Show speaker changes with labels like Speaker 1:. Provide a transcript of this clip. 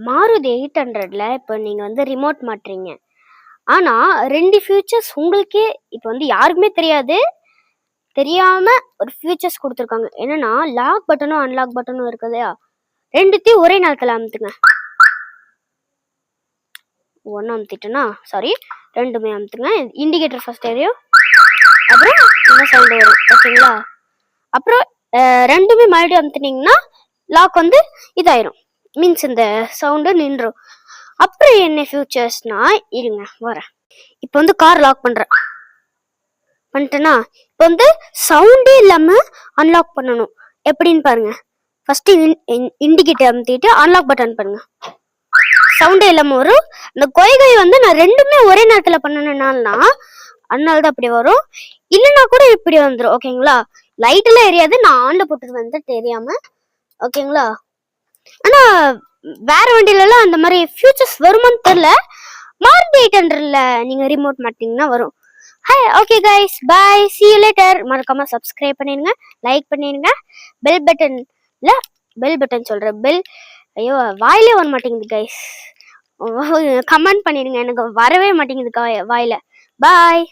Speaker 1: மாருதி 800ல இப்போ நீங்க வந்து ரிமோட் மாட்டுறீங்க. ஆனா 2 ஃபியூச்சர்ஸ் உங்களுக்கே இப்போ வந்து யாருக்குமே தெரியாம ஒரு ஃபியூச்சர்ஸ் கொடுத்துருக்காங்க. என்னன்னா லாக் பட்டனும் அன்லாக் பட்டனும் இருக்குல்லையா, ரெண்டுத்தையும் ஒரே நேரத்தில் அமுத்துங்க. ஒன்று அமுத்திட்டேன்னா சாரி, ரெண்டுமே அமுத்துங்க. இண்டிகேட்டர் ஃபர்ஸ்ட் எரியும், அப்புறம் என்ன சவுண்டு வரும் ஓகேங்களா. அப்புறம் ரெண்டுமே மறுபடியும் அமுத்துனீங்கன்னா லாக் வந்து இதாயிரும், மீன்ஸ் இந்த சவுண்டு நின்றும். அப்புறம் என்ன ஃபியூச்சர்ஸ்னா, இருங்க வரேன். இப்போ வந்து கார் லாக் பண்ணிட்டேன்னா இப்போ வந்து சவுண்டே இல்லாமல் அன்லாக் பண்ணணும். எப்படின்னு பாருங்க. ஃபர்ஸ்ட் இண்டிகேட்டர் அமுத்திட்டு அன்லாக் பட்டன் பண்ணுங்க, சவுண்டே இல்லாமல் வரும். அந்த கொய்கை வந்து நான் ரெண்டுமே ஒரே நேரத்தில் பண்ணனால்னா அதனால தான் அப்படி வரும். இல்லைன்னா கூட இப்படி வந்துடும் ஓகேங்களா. லைட்டெல்லாம் எரியாது, நான் ஆன்ல போட்டது வந்து தெரியாம ஓகேங்களா. ஆனா வேற வண்டியிலலாம் அந்த மாதிரி ஃபியூச்சர்ஸ் வருமான்னு தெரியல. மாருதி 800ல நீங்க ரிமோட் மாட்டீங்கன்னா வரும். Hi, okay guys, bye, see you later. மறக்காம சப்ஸ்கிரைப் பண்ணிடுங்க, லைக் பண்ணிடுங்க, பெல் பட்டன் சொல்றேன், பெல், ஐயோ வாயிலே வர மாட்டேங்குது கைஸ், கமெண்ட் பண்ணிடுங்க, எனக்கு வரவே மாட்டேங்குது வாயில. பாய்.